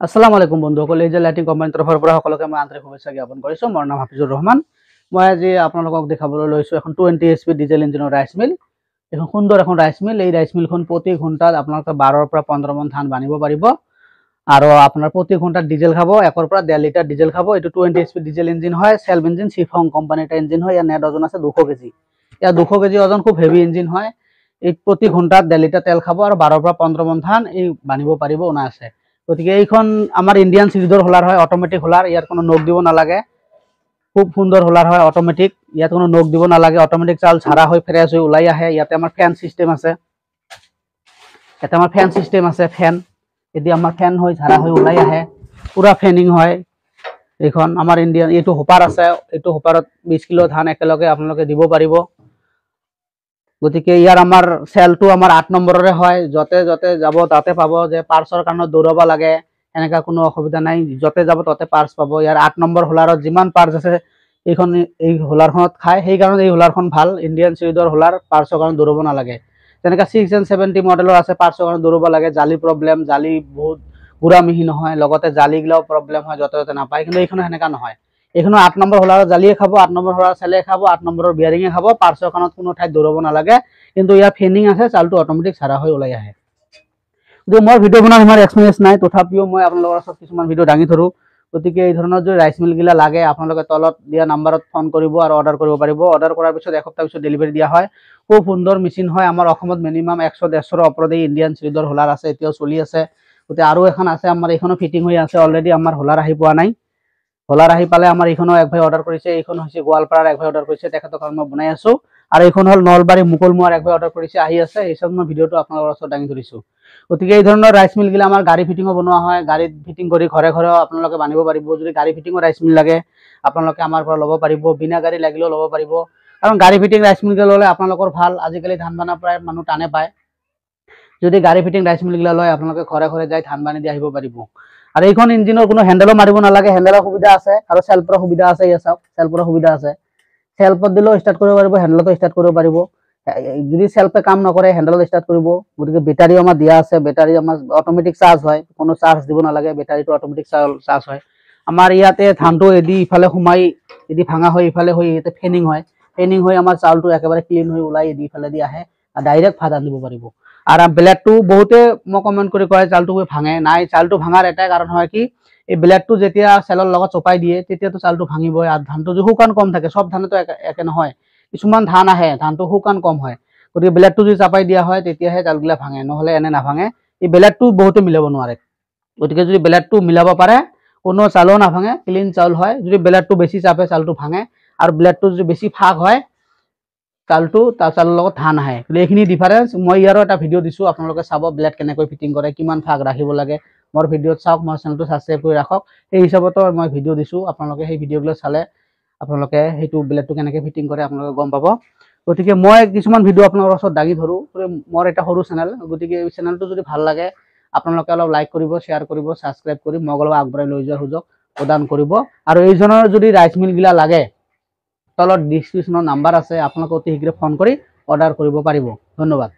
আসসালামু আলাইকুম বন্ধুসকল, এই যে লাইটিং কোম্পানীৰ তৰফৰ পৰা সকলোকে মই আন্তৰিক শুভেচ্ছা জ্ঞাপন কৰিছোঁ। মোৰ নাম হাফিজুৰ ৰহমান। মই আজি আপোনালোকক দেখাবলৈ লৈছোঁ এখন 20 HP ডিজেল ইঞ্জিনৰ ৰাইচ মিল। এখন সুন্দৰ এখন ৰাইচ মিল। এই ৰাইচ মিলখন প্ৰতি ঘণ্টাত আপোনালোকে 12 পৰা 15 মন ধান বানিব পাৰিব আৰু আপোনাৰ প্ৰতি ঘণ্টাত ডিজেল খাব 1 পৰা 1.5 লিটাৰ ডিজেল খাব। এইটো 20 HP ডিজেল ইঞ্জিন হয়, সেলফ ইঞ্জিন, চিফং কোম্পানীৰ এটা ইঞ্জিন হয়। ইয়াৰ নেট ওজন আছে 200 কেজি। ইয়াৰ 200 কেজি ওজন, খুব হেভি ইঞ্জিন হয়। এই প্ৰতি ঘণ্টাত 1.5 লিটাৰ তেল খাব আৰু 12 পৰা 15 মন ধান এই বানিব পাৰিব অনায়াসে। গতিকে এইখন আমাৰ ইণ্ডিয়ান সিৰিজৰ হোলাৰ হয়, অটোমেটিক হোলাৰ। ইয়াত কোনো নখ দিব নালাগে, খুব সুন্দৰ হোলাৰ হয়, অটোমেটিক। ইয়াত কোনো নখ দিব নালাগে, অটোমেটিক চাউল ঝাৰা হৈ ফ্ৰেছ হৈ ওলাই আহে। ইয়াতে আমাৰ ফেন সিস্টেম আছে, ফেন এদি আমাৰ ফেন হৈ ঝাৰা হৈ ওলাই আহে, পুৰা ফেনিং হয়। এইখন আমাৰ ইণ্ডিয়ান, এইটো হোপাৰ আছে, এইটো হোপাৰত 20 কিলো ধান একেলগে আপোনালোকে দিব পাৰিব। গতিকে ইয়াৰ আমাৰ চেলটো আমাৰ 8 নম্বৰৰে হয়। যতে যতে যাব তাতে পাব। যে পাৰ্চৰ কাৰণে দৌৰাব লাগে এনেকা কোনো অসুবিধা নাই, যতে যাব ততে পাৰ্চ পাব। ইয়াৰ 8 নম্বৰ হোলাৰত যিমান পাৰ্চ আছে এইখন এই হোলাৰখনত খায়, সেইকাৰণে এই হোলাৰখন ভাল। ইণ্ডিয়ান সিৰিজৰ হোলাৰ, পাৰ্চৰ কাৰণে দৌৰাব নালাগে। যেনেকৈ 670 মডেলৰ আছে, পাৰ্চৰ কাৰণে দৌৰাব লাগে। জালি প্ৰব্লেম, জালি বহুত গুড়া মিহি নহয়, লগতে জালিগিলাও প্ৰব্লেম হয়, যতে ততে নাপায়। কিন্তু এইখনো সেনেকা নহয়। এইখনো 8 নম্বৰ হোলাৰৰ জালিয়ে খাব, 8 নম্বৰ হোলাৰৰ চেলে খাব, 8 নম্বৰৰ বিয়াৰিঙে খাব। পাৰ্চৰ কাণত কোনো ঠাইত দৌৰাব নালাগে, কিন্তু ইয়াৰ ফেনিং আছে, চাউলটো অটোমেটিক ঝাৰা হৈ ওলাই আহে। মই ভিডিঅ' বনাৰ ইমান এক্সপিৰিয়েঞ্চ নাই, তথাপিও মই আপোনালোকৰ ওচৰত কিছুমান ভিডিঅ' দাঙি ধৰোঁ। গতিকে এই ধৰণৰ যদি ৰাইচ মিলগিলা লাগে, আপোনালোকে তলত দিয়া নাম্বাৰত ফোন কৰিব আৰু অৰ্ডাৰ কৰিব পাৰিব। অৰ্ডাৰ কৰাৰ পিছত এসপ্তাহ পিছত ডেলিভাৰী দিয়া হয়। খুব সুন্দৰ মেচিন হয়। আমাৰ অসমত মিনিমাম 100-150ৰ ওপৰত ইণ্ডিয়ান সিৰিজৰ হোলাৰ আছে, এতিয়াও চলি আছে। গতিকে আৰু এখন আছে আমাৰ, এইখনো ফিটিং হৈ আছে অলৰেডি। আমাৰ হোলাৰ আহি পোৱা নাই, হোলাৰ আহি পালে আমাৰ এইখনো এক ভাই অৰ্ডাৰ কৰিছে। এইখন হৈছে গোৱালপাৰাৰ এক ভাই অৰ্ডাৰ কৰিছে, তেখেতৰ কাৰণে মই বনাই আছোঁ। আৰু এইখন হ'ল নলবাৰী মুকলমুৱাৰ এক ভাই অৰ্ডাৰ কৰিছে, আহি আছে। এই চব মই ভিডিঅ'টো আপোনালোকৰ ওচৰত দাঙি ধৰিছোঁ। গতিকে এই ধৰণৰ ৰাইচ মিলগিলা আমাৰ গাড়ী ফিটিঙো বনোৱা হয়। গাড়ীত ফিটিং কৰি ঘৰে ঘৰেও আপোনালোকে বানিব পাৰিব। যদি গাড়ী ফিটিঙৰ ৰাইচ মিল লাগে, আপোনালোকে আমাৰ পৰা ল'ব পাৰিব। বিনা গাড়ী লাগিলেও ল'ব পাৰিব। কাৰণ গাড়ী ফিটিং ৰাইচ মিলগিলা ল'লে আপোনালোকৰ ভাল। আজিকালি ধান বানা প্ৰায় মানুহ টানে পায়। যদি গাড়ী ফিটিং ৰাইচ মিলগিলা লয়, আপোনালোকে ঘৰে ঘৰে যাই ধান বানি দি আহিব পাৰিব। আৰু এইখন ইঞ্জিনৰ কোনো হেণ্ডেলো মাৰিব নালাগে, হেণ্ডেলৰ সুবিধা আছে আৰু চেল্ফৰ সুবিধা আছে। ইয়াত চাওক, চেল্ফৰ সুবিধা আছে। চেল্ফত দিলেও ষ্টাৰ্ট কৰিব পাৰিব, হেণ্ডেলতো ষ্টাৰ্ট কৰিব পাৰিব। যদি চেল্ফে কাম নকৰে, হেণ্ডেলত ষ্টাৰ্ট কৰিব। গতিকে বেটাৰীও আমাৰ দিয়া আছে, বেটাৰী আমাৰ অটোমেটিক চাৰ্জ হয়, কোনো চাৰ্জ দিব নালাগে, বেটাৰীটো অটোমেটিক চাৰ্জ হয়। আমাৰ ইয়াতে ধানটো এদি ইফালে সোমাই, এদি ভাঙা হৈ ইফালে হৈ ইয়াতে ফেনিং হয়। ফেনিং হৈ আমাৰ চাউলটো একেবাৰে ক্লিন হৈ ওলাই এদি ইফালে দি আহে, ডাইৰেক্ট ভাত ৰান্ধিব পাৰিব। আৰু ব্লেডটো বহুতে মই কমেণ্ট কৰি কয় চাউলটো ভাঙে। নাই, চাউলটো ভাঙাৰ এটাই কাৰণ হয় কি, এই ব্লেডটো যেতিয়া চেলৰ লগত চপাই দিয়ে, তেতিয়াতো চাউলটো ভাঙিবই। আৰু ধানটো যদি শুকান কম থাকে, চব ধানতো একে নহয়, কিছুমান ধান আহে ধানটো শুকান কম হয়। গতিকে ব্লেডটো যদি চাপাই দিয়া হয়, তেতিয়াহে চাউলগিলা ভাঙে, নহ'লে এনে নাভাঙে। এই ব্লেডটো বহুতে মিলাব নোৱাৰে। গতিকে যদি ব্লেডটো মিলাব পাৰে, কোনো চাউলো নাভাঙে, ক্লিন চাউল হয়। যদি ব্লেডটো বেছি চাপে, চাউলটো ভাঙে। আৰু ব্লেডটো যদি বেছি ফাঁক হয়, চাউলটো তাৰ চাউলৰ লগত ধান আহে। এইখিনি ডিফাৰেঞ্চ। মই ইয়াৰো এটা ভিডিঅ' দিছোঁ, আপোনালোকে চাব ব্লেড কেনেকৈ ফিটিং কৰে, কিমান ফাঁক ৰাখিব লাগে। মোৰ ভিডিঅ'ত চাওক, মোৰ চেনেলটো ছাবস্ক্ৰাইব কৰি ৰাখক। সেই হিচাপতো মই ভিডিঅ' দিছোঁ, আপোনালোকে সেই ভিডিঅ'গুলো চালে আপোনালোকে সেইটো ব্লেডটো কেনেকৈ ফিটিং কৰে আপোনালোকে গম পাব। গতিকে মই কিছুমান ভিডিঅ' আপোনালোকৰ ওচৰত দাঙি ধৰোঁ। মোৰ এটা সৰু চেনেল, গতিকে এই চেনেলটো যদি ভাল লাগে, আপোনালোকে অলপ লাইক কৰিব, শ্বেয়াৰ কৰিব, ছাবস্ক্ৰাইব কৰি মোক অলপ আগবঢ়াই লৈ যোৱাৰ সুযোগ প্ৰদান কৰিব। আৰু এইজনৰ যদি ৰাইচ মিলগিলা লাগে, তলত ডিছক্ৰিপশ্যনত নাম্বাৰ আছে, আপোনালোকে অতি শীঘ্ৰে ফোন কৰি অৰ্ডাৰ কৰিব পাৰিব। ধন্যবাদ।